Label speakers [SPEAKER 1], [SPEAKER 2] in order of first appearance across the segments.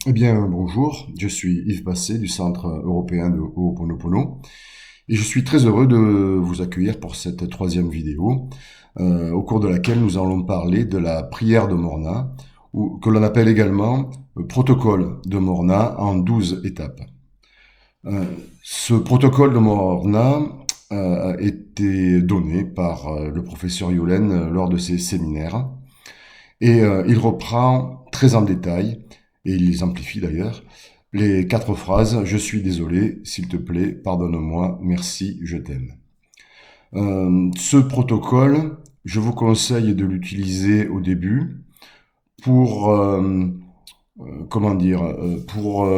[SPEAKER 1] Eh bien, bonjour, je suis Yves Basset du Centre européen de Ho'oponopono et je suis très heureux de vous accueillir pour cette troisième vidéo au cours de laquelle nous allons parler de la prière de Morna, ou que l'on appelle également protocole de Morna en 12 étapes. Euh, Ce protocole de Morna a été donné par le professeur Yulen lors de ses séminaires et il reprend très en détail, et il les amplifie d'ailleurs, les quatre phrases: je suis désolé, s'il te plaît, pardonne-moi, merci, je t'aime. Ce protocole, je vous conseille de l'utiliser au début pour, comment dire, pour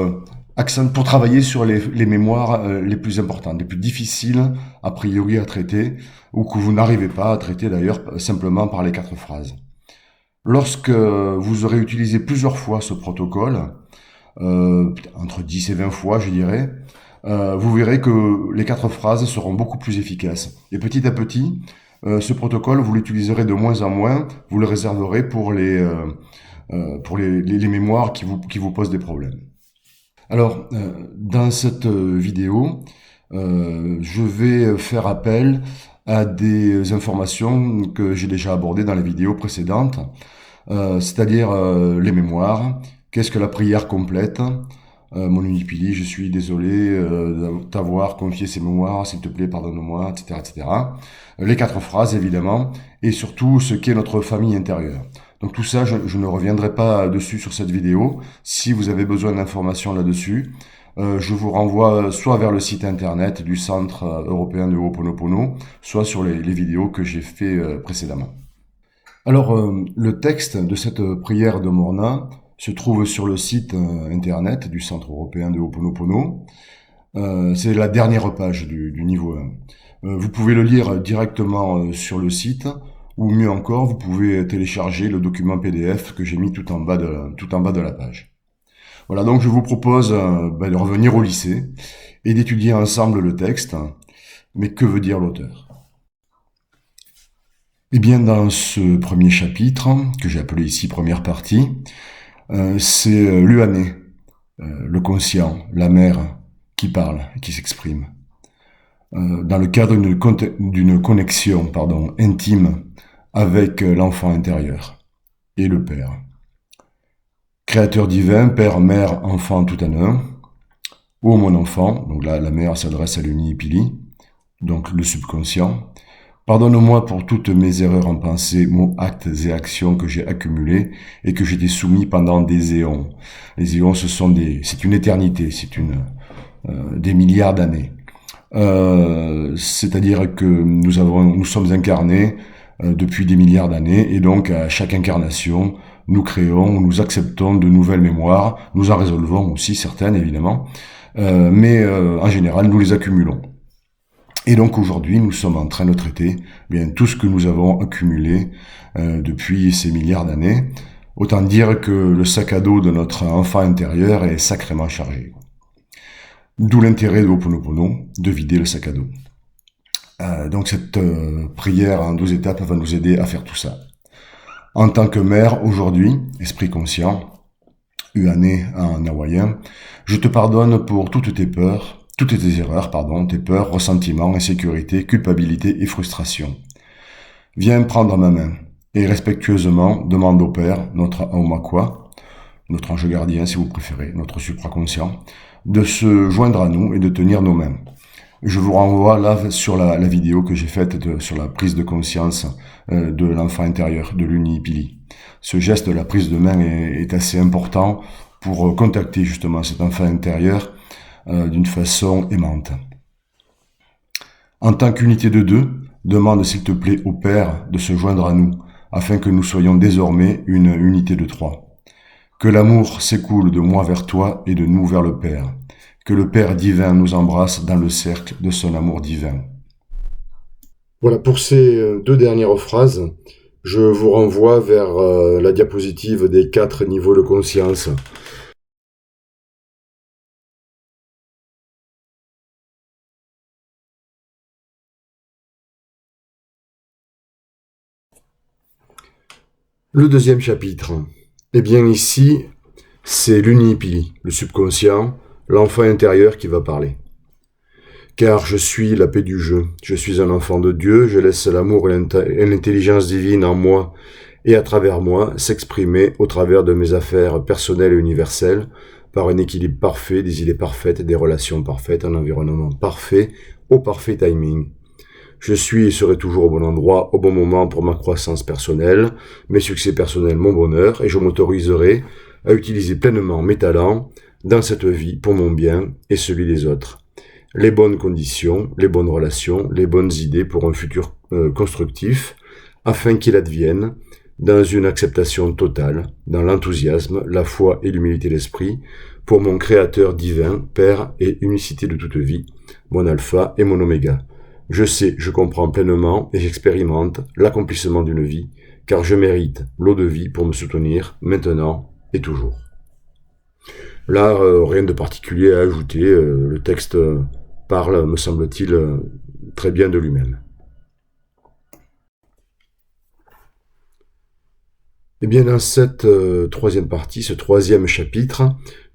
[SPEAKER 1] travailler sur les mémoires les plus importantes, les plus difficiles a priori à traiter, ou que vous n'arrivez pas à traiter d'ailleurs simplement par les quatre phrases. Lorsque vous aurez utilisé plusieurs fois ce protocole, entre 10 et 20 fois je dirais, vous verrez que les quatre phrases seront beaucoup plus efficaces. Et petit à petit, ce protocole, vous l'utiliserez de moins en moins, vous le réserverez pour les mémoires qui vous posent des problèmes. Alors, dans cette vidéo, je vais faire appel à des informations que j'ai déjà abordées dans les vidéos précédentes, c'est-à-dire les mémoires. Qu'est-ce que la prière complète? Mon unipili, je suis désolé t'avoir confié ces mémoires, s'il te plaît, pardonne-moi, etc., etc. Les quatre phrases, évidemment, et surtout ce qu'est notre famille intérieure. Donc tout ça, je ne reviendrai pas dessus sur cette vidéo. Si vous avez besoin d'informations là-dessus, je vous renvoie soit vers le site internet du Centre européen de Ho'oponopono, soit sur les vidéos que j'ai fait précédemment. Alors, le texte de cette prière de Morna se trouve sur le site internet du Centre européen de Ho'oponopono. C'est la dernière page du niveau 1. Vous pouvez le lire directement sur le site, ou mieux encore, vous pouvez télécharger le document PDF que j'ai mis tout en bas de la page. Voilà, donc je vous propose de revenir au lycée et d'étudier ensemble le texte. Mais que veut dire l'auteur? Eh bien, dans ce premier chapitre, que j'ai appelé ici première partie, c'est l'Uané, le conscient, la mère, qui parle, qui s'exprime. Dans le cadre d'une connexion intime avec l'enfant intérieur et le Père. Créateur divin, Père, Mère, Enfant tout en un. Ô mon enfant, donc là la mère s'adresse à l'Uni-Pili, donc le subconscient. Pardonne-moi pour toutes mes erreurs en pensée, mots, actes et actions que j'ai accumulées et que j'ai soumis pendant des éons. Les éons, c'est une éternité, des milliards d'années. C'est-à-dire que nous sommes incarnés depuis des milliards d'années et donc à chaque incarnation, nous acceptons de nouvelles mémoires, nous en résolvons aussi certaines évidemment, mais en général, nous les accumulons. Et donc aujourd'hui, nous sommes en train de traiter bien tout ce que nous avons accumulé depuis ces milliards d'années. Autant dire que le sac à dos de notre enfant intérieur est sacrément chargé. D'où l'intérêt de Ho'oponopono, de vider le sac à dos. Donc cette prière en 12 étapes va nous aider à faire tout ça. En tant que mère, aujourd'hui, esprit conscient, Uane en hawaïen, je te pardonne pour toutes tes erreurs, tes peurs, ressentiments, insécurité, culpabilité et frustration. Viens prendre ma main et respectueusement demande au Père, notre Aumakwa, notre ange gardien si vous préférez, notre supraconscient, de se joindre à nous et de tenir nos mains. Je vous renvoie là sur la vidéo que j'ai faite sur la prise de conscience de l'enfant intérieur, de l'Uni-Pili. Ce geste de la prise de main est assez important pour contacter justement cet enfant intérieur d'une façon aimante. En tant qu'unité de deux, demande s'il te plaît au Père de se joindre à nous, afin que nous soyons désormais une unité de trois. Que l'amour s'écoule de moi vers toi et de nous vers le Père. Que le Père divin nous embrasse dans le cercle de son amour divin. Voilà, pour ces deux dernières phrases, je vous renvoie vers la diapositive des 4 niveaux de conscience. Le deuxième chapitre. Eh bien ici, C'est l'unipili, le subconscient, l'enfant intérieur qui va parler. Car je suis la paix du jeu, je suis un enfant de Dieu, je laisse l'amour et l'intelligence divine en moi et à travers moi s'exprimer au travers de mes affaires personnelles et universelles par un équilibre parfait, des idées parfaites, des relations parfaites, un environnement parfait, au parfait timing. Je suis et serai toujours au bon endroit, au bon moment pour ma croissance personnelle, mes succès personnels, mon bonheur, et je m'autoriserai à utiliser pleinement mes talents dans cette vie pour mon bien et celui des autres. Les bonnes conditions, les bonnes relations, les bonnes idées pour un futur constructif, afin qu'il advienne dans une acceptation totale, dans l'enthousiasme, la foi et l'humilité d'esprit, pour mon Créateur divin, Père et unicité de toute vie, mon alpha et mon oméga. Je sais, je comprends pleinement et j'expérimente l'accomplissement d'une vie, car je mérite l'eau de vie pour me soutenir, maintenant et toujours. Là, rien de particulier à ajouter, le texte parle, me semble-t-il, très bien de lui-même. Eh bien, dans cette troisième partie, ce troisième chapitre,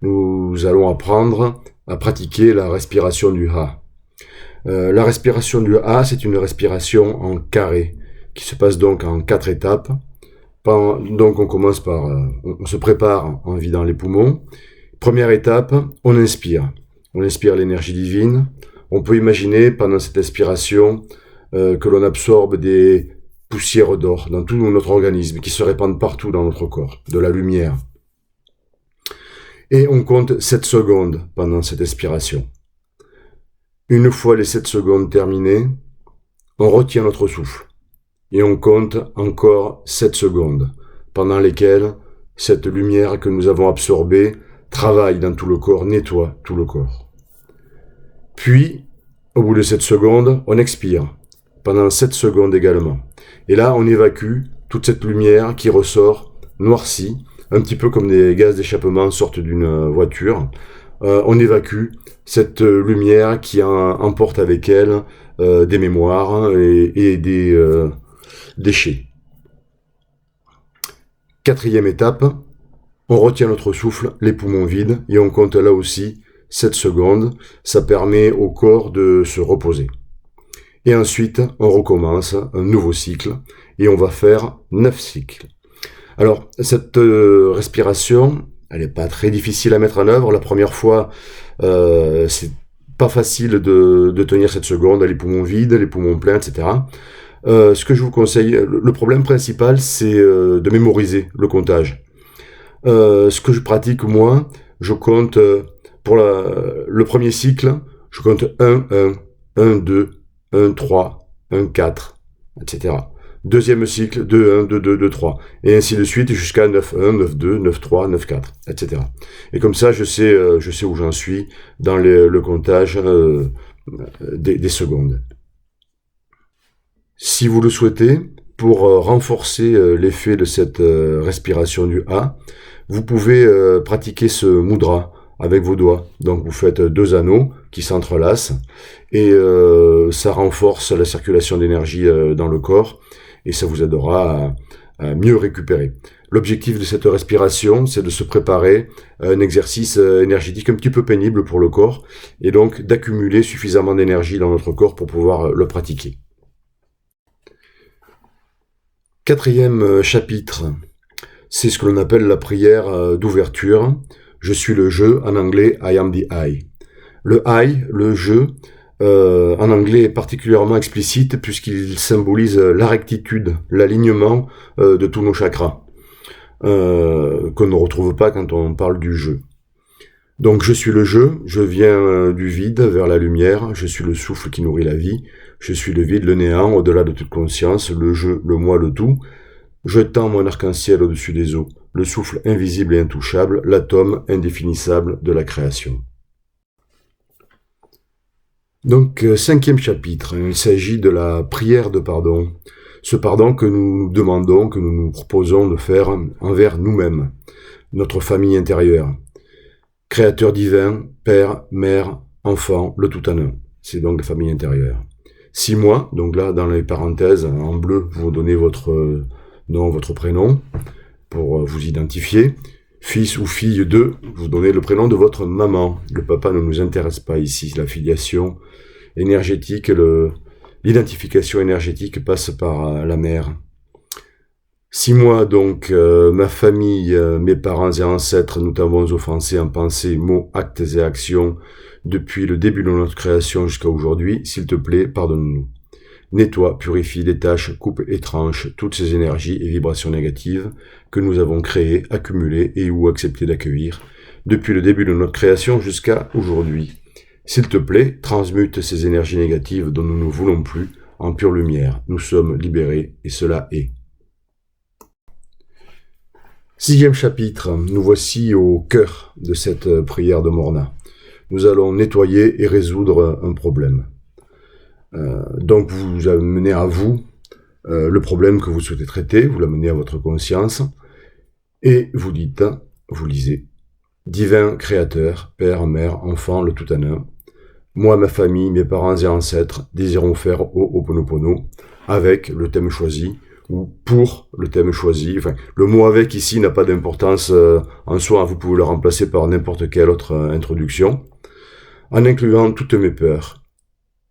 [SPEAKER 1] nous allons apprendre à pratiquer la respiration du Ha. La respiration du Ha, c'est une respiration en carré, qui se passe donc en 4 étapes. Donc on commence par, on se prépare en vidant les poumons. Première étape, on inspire. On inspire l'énergie divine. On peut imaginer pendant cette inspiration que l'on absorbe des poussières d'or dans tout notre organisme qui se répandent partout dans notre corps, de la lumière. Et on compte 7 secondes pendant cette expiration. Une fois les 7 secondes terminées, on retient notre souffle. Et on compte encore 7 secondes, pendant lesquelles cette lumière que nous avons absorbée travaille dans tout le corps, nettoie tout le corps. Puis, au bout de 7 secondes, on expire, pendant 7 secondes également. Et là, on évacue toute cette lumière qui ressort noircie, un petit peu comme des gaz d'échappement sortent d'une voiture. On évacue cette lumière qui emporte avec elle des mémoires et des déchets. Quatrième étape, on retient notre souffle, les poumons vides, et on compte là aussi 7 secondes. Ça permet au corps de se reposer. Et ensuite, on recommence un nouveau cycle, et on va faire 9 cycles. Alors, cette respiration, elle n'est pas très difficile à mettre en œuvre. La première fois, c'est pas facile de tenir 7 secondes, les poumons vides, les poumons pleins, etc. Ce que je vous conseille, le problème principal, c'est de mémoriser le comptage. Ce que je pratique, moi, je compte pour le premier cycle, je compte 1, 1, 1, 2, 1, 3, 1, 4, etc. Deuxième cycle, 2, 1, 2, 2, 2, 3. Et ainsi de suite jusqu'à 9, 1, 9, 2, 9, 3, 9, 4, etc. Et comme ça, je sais où j'en suis dans le comptage des secondes. Si vous le souhaitez, pour renforcer l'effet de cette respiration du Ha, vous pouvez pratiquer ce mudra avec vos doigts. Donc vous faites 2 anneaux qui s'entrelacent et ça renforce la circulation d'énergie dans le corps et ça vous aidera à mieux récupérer. L'objectif de cette respiration, c'est de se préparer à un exercice énergétique un petit peu pénible pour le corps et donc d'accumuler suffisamment d'énergie dans notre corps pour pouvoir le pratiquer. Quatrième chapitre, c'est ce que l'on appelle la prière d'ouverture. Je suis le je, en anglais, I am the I. Le I, le je, en anglais est particulièrement explicite puisqu'il symbolise la rectitude, l'alignement de tous nos chakras, qu'on ne retrouve pas quand on parle du je. Donc je suis le je viens du vide vers la lumière, je suis le souffle qui nourrit la vie, je suis le vide, le néant, au-delà de toute conscience, le je, le moi, le tout. Je tends mon arc-en-ciel au-dessus des eaux, le souffle invisible et intouchable, l'atome indéfinissable de la création. Donc, 5e chapitre, il s'agit de la prière de pardon. Ce pardon que nous nous demandons, que nous nous proposons de faire envers nous-mêmes, notre famille intérieure. Créateur divin, père, mère, enfant, le tout en un. C'est donc la famille intérieure. 6 mois, donc là, dans les parenthèses, en bleu, vous donnez votre nom, votre prénom, pour vous identifier. Fils ou fille de, vous donnez le prénom de votre maman. Le papa ne nous intéresse pas ici. La filiation énergétique, l'identification énergétique passe par la mère. 6 mois donc, ma famille, mes parents et ancêtres, nous t'avons offensé en pensée, mots, actes et actions depuis le début de notre création jusqu'à aujourd'hui. S'il te plaît, pardonne-nous. Nettoie, purifie, détache, coupe et tranche toutes ces énergies et vibrations négatives que nous avons créées, accumulées et ou accepté d'accueillir depuis le début de notre création jusqu'à aujourd'hui. S'il te plaît, transmute ces énergies négatives dont nous ne voulons plus en pure lumière. Nous sommes libérés et cela est. 6e chapitre, nous voici au cœur de cette prière de Morna. Nous allons nettoyer et résoudre un problème. Donc vous amenez à vous le problème que vous souhaitez traiter, vous l'amenez à votre conscience, et vous dites, vous lisez, Divin Créateur, Père, Mère, Enfant, le tout en un, moi, ma famille, mes parents et ancêtres désirons faire Ho'oponopono avec le thème choisi, ou pour le thème choisi. Enfin, le mot avec ici n'a pas d'importance en soi, vous pouvez le remplacer par n'importe quelle autre introduction, en incluant toutes mes peurs,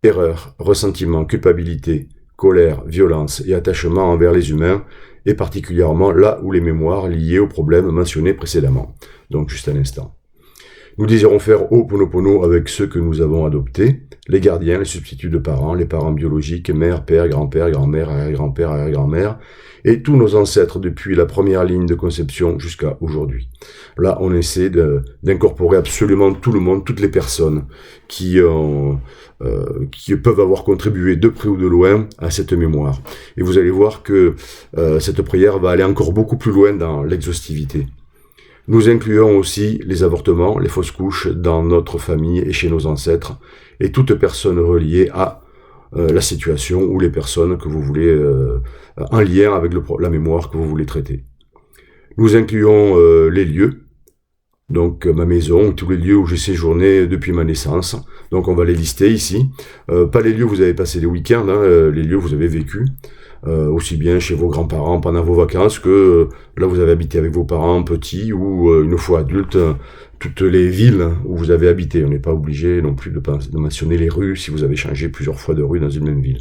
[SPEAKER 1] erreurs, ressentiments, culpabilité, colère, violence et attachement envers les humains, et particulièrement là où les mémoires liées aux problèmes mentionnés précédemment. Donc juste un instant. Nous désirons faire Ho'oponopono avec ceux que nous avons adoptés, les gardiens, les substituts de parents, les parents biologiques, mère, père, grand-père, grand-mère, arrière-grand-père, arrière-grand-mère, et tous nos ancêtres depuis la première ligne de conception jusqu'à aujourd'hui. Là, on essaie d'incorporer absolument tout le monde, toutes les personnes qui peuvent avoir contribué de près ou de loin à cette mémoire. Et vous allez voir que cette prière va aller encore beaucoup plus loin dans l'exhaustivité. Nous incluons aussi les avortements, les fausses couches dans notre famille et chez nos ancêtres, et toute personne reliée à la situation ou les personnes que vous voulez, en lien avec la mémoire que vous voulez traiter. Nous incluons les lieux, donc ma maison, tous les lieux où j'ai séjourné depuis ma naissance. Donc on va les lister ici. Pas les lieux où vous avez passé les week-ends, les lieux où vous avez vécu. Aussi bien chez vos grands-parents pendant vos vacances que là vous avez habité avec vos parents petits ou une fois adulte, toutes les villes où vous avez habité. On n'est pas obligé non plus de mentionner les rues si vous avez changé plusieurs fois de rue dans une même ville.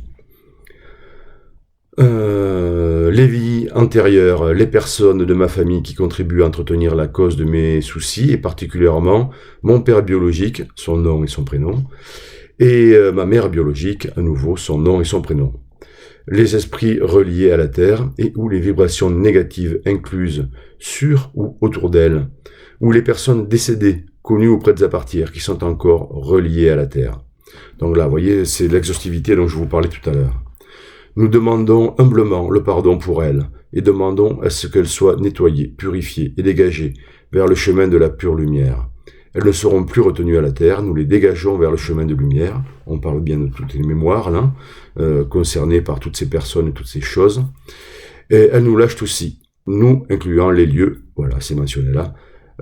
[SPEAKER 1] Les vies antérieures, les personnes de ma famille qui contribuent à entretenir la cause de mes soucis, et particulièrement mon père biologique, son nom et son prénom, et ma mère biologique, à nouveau, son nom et son prénom. Les esprits reliés à la Terre et ou les vibrations négatives incluses sur ou autour d'elle, ou les personnes décédées, connues ou prêtes à partir, qui sont encore reliées à la Terre. Donc là, vous voyez, c'est l'exhaustivité dont je vous parlais tout à l'heure. Nous demandons humblement le pardon pour elles et demandons à ce qu'elles soient nettoyées, purifiées et dégagées vers le chemin de la pure lumière. Elles ne seront plus retenues à la terre, nous les dégageons vers le chemin de lumière. On parle bien de toutes les mémoires là, concernées par toutes ces personnes et toutes ces choses. Et elles nous lâchent aussi, nous incluant les lieux, voilà, c'est mentionné là,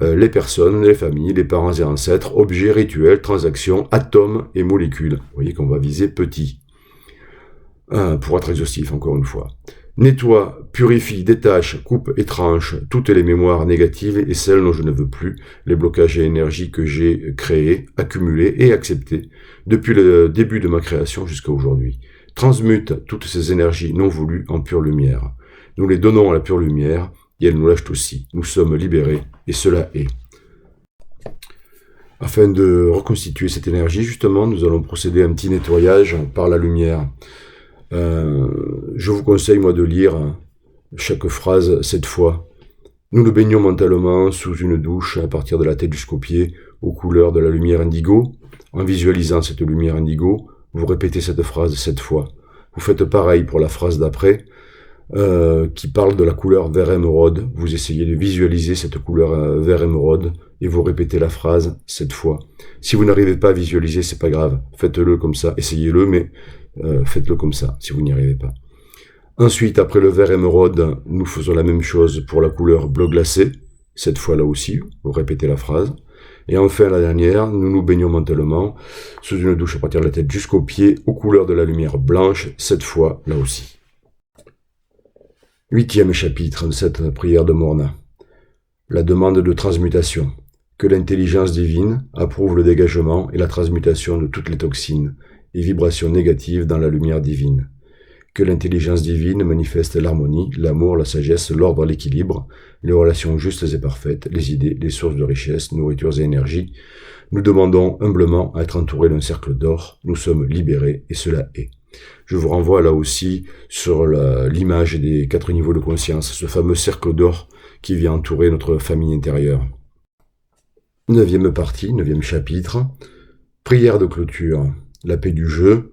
[SPEAKER 1] les personnes, les familles, les parents et ancêtres, objets, rituels, transactions, atomes et molécules. Vous voyez qu'on va viser petit. Pour être exhaustif, encore une fois. Nettoie, purifie, détache, coupe et tranche toutes les mémoires négatives et celles dont je ne veux plus, les blocages et énergies que j'ai créés, accumulés et acceptés depuis le début de ma création jusqu'à aujourd'hui. Transmute toutes ces énergies non voulues en pure lumière. Nous les donnons à la pure lumière et elles nous lâchent aussi. Nous sommes libérés et cela est. Afin de reconstituer cette énergie, justement, nous allons procéder à un petit nettoyage par la lumière. Je vous conseille, moi, de lire chaque phrase 7 fois. Nous nous baignons mentalement sous une douche à partir de la tête jusqu'aux pieds, aux couleurs de la lumière indigo. En visualisant cette lumière indigo, vous répétez cette phrase 7 fois. Vous faites pareil pour la phrase d'après, qui parle de la couleur vert émeraude. Vous essayez de visualiser cette couleur vert émeraude et vous répétez la phrase 7 fois. Si vous n'arrivez pas à visualiser, c'est pas grave. Faites-le comme ça. Essayez-le, mais faites-le comme ça, si vous n'y arrivez pas. Ensuite, après le vert émeraude, nous faisons la même chose pour la couleur bleu glacé. Cette fois là aussi, vous répétez la phrase. Et enfin, la dernière, nous nous baignons mentalement sous une douche à partir de la tête jusqu'aux pieds, aux couleurs de la lumière blanche, cette fois là aussi. 8e chapitre de cette prière de Morna. la demande de transmutation. Que l'intelligence divine approuve le dégagement et la transmutation de toutes les toxines et vibrations négatives dans la lumière divine. Que l'intelligence divine manifeste l'harmonie, l'amour, la sagesse, l'ordre, l'équilibre, les relations justes et parfaites, les idées, les sources de richesse, nourritures et énergie. Nous demandons humblement à être entourés d'un cercle d'or. Nous sommes libérés et cela est. Je vous renvoie là aussi sur l'image des 4 niveaux de conscience, ce fameux cercle d'or qui vient entourer notre famille intérieure. 9e partie, 9e chapitre, prière de clôture, la paix du jeu.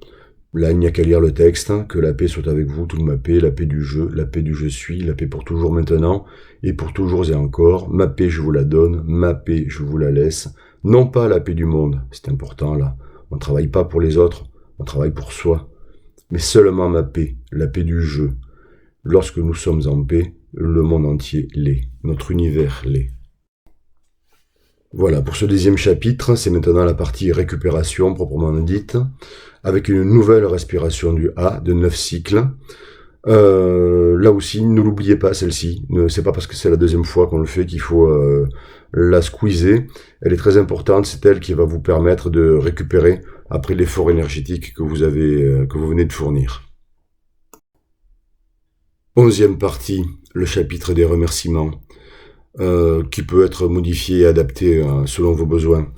[SPEAKER 1] Là, il n'y a qu'à lire le texte, que la paix soit avec vous, toute ma paix, la paix du jeu, la paix du je suis, la paix pour toujours maintenant, et pour toujours et encore, ma paix je vous la donne, ma paix je vous la laisse, non pas la paix du monde, c'est important là, on ne travaille pas pour les autres, on travaille pour soi, mais seulement ma paix, la paix du jeu. Lorsque nous sommes en paix, le monde entier l'est, notre univers l'est. Voilà, pour ce 10e chapitre, c'est maintenant la partie récupération proprement dite, avec une nouvelle respiration du A de 9 cycles. Là aussi, ne l'oubliez pas celle-ci. C'est pas parce que c'est la 2e fois qu'on le fait qu'il faut la squeezer. Elle est très importante, c'est elle qui va vous permettre de récupérer après l'effort énergétique que vous venez de fournir. 11e partie, le chapitre des remerciements. Qui peut être modifié et adapté selon vos besoins.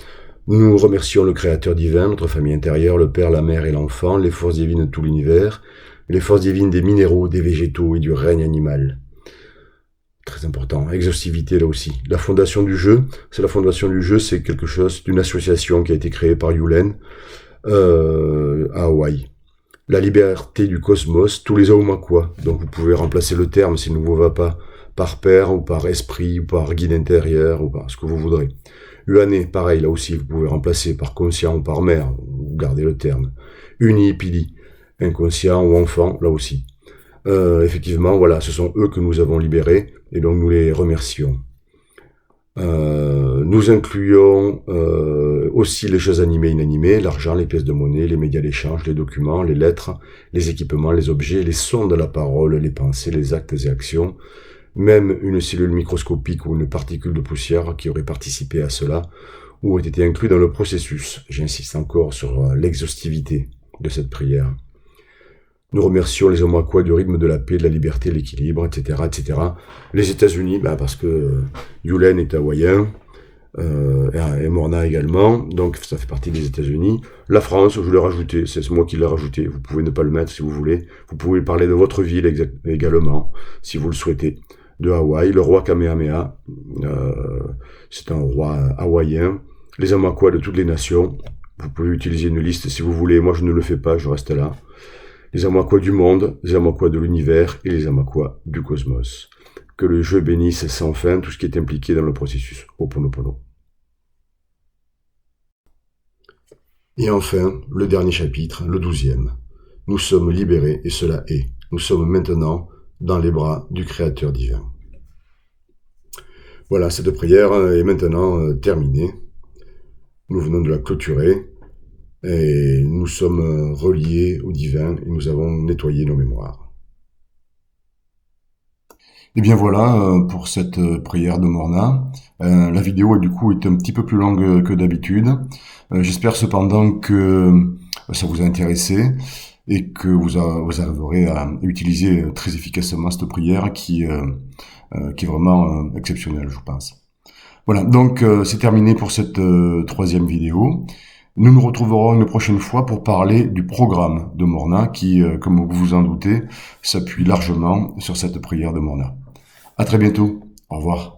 [SPEAKER 1] Nous remercions le Créateur divin, notre famille intérieure, le Père, la Mère et l'Enfant, les forces divines de tout l'univers, les forces divines des minéraux, des végétaux et du règne animal. Très important, exhaustivité là aussi. La fondation du jeu, c'est quelque chose d'une association qui a été créée par Yulen à Hawaï. La liberté du cosmos, tous les Aumakwa, donc vous pouvez remplacer le terme s'il ne vous va pas, par père, ou par esprit, ou par guide intérieur, ou par ce que vous voudrez. Uane, pareil, là aussi, vous pouvez remplacer par conscient ou par mère, ou garder le terme. Uni, pili, inconscient ou enfant, là aussi. Effectivement, voilà, ce sont eux que nous avons libérés, et donc nous les remercions. Nous incluons aussi les choses animées et inanimées, l'argent, les pièces de monnaie, les médias d'échange, les documents, les lettres, les équipements, les objets, les sons de la parole, les pensées, les actes et actions, même une cellule microscopique ou une particule de poussière qui aurait participé à cela ou aurait été inclus dans le processus. J'insiste encore sur l'exhaustivité de cette prière. Nous remercions les Omakwa du rythme de la paix, de la liberté, de l'équilibre, etc., etc. Les États-Unis, parce que Yulen est hawaïen, et Morna également, donc ça fait partie des États-Unis. La France, je l'ai rajouté, c'est moi qui l'ai rajouté, vous pouvez ne pas le mettre si vous voulez. Vous pouvez parler de votre ville également, si vous le souhaitez. De Hawaï, le roi Kamehameha, c'est un roi hawaïen. Les Omakwa de toutes les nations, vous pouvez utiliser une liste si vous voulez, moi je ne le fais pas, je reste là. Les Omakwa du monde, les Omakwa de l'univers et les Omakwa du cosmos. Que le jeu bénisse sans fin tout ce qui est impliqué dans le processus Ho'oponopono. Et enfin, le dernier chapitre, le 12e. Nous sommes libérés et cela est. Nous sommes maintenant dans les bras du Créateur divin. Voilà, cette prière est maintenant terminée. Nous venons de la clôturer et nous sommes reliés au divin et nous avons nettoyé nos mémoires. Et bien voilà pour cette prière de Morna. La vidéo du coup est un petit peu plus longue que d'habitude. J'espère cependant que ça vous a intéressé et que vous arriverez à utiliser très efficacement cette prière qui est vraiment exceptionnelle, je pense. Voilà, donc c'est terminé pour cette 3e vidéo. Nous nous retrouverons une prochaine fois pour parler du programme de Morna qui, comme vous vous en doutez, s'appuie largement sur cette prière de Morna. À très bientôt. Au revoir.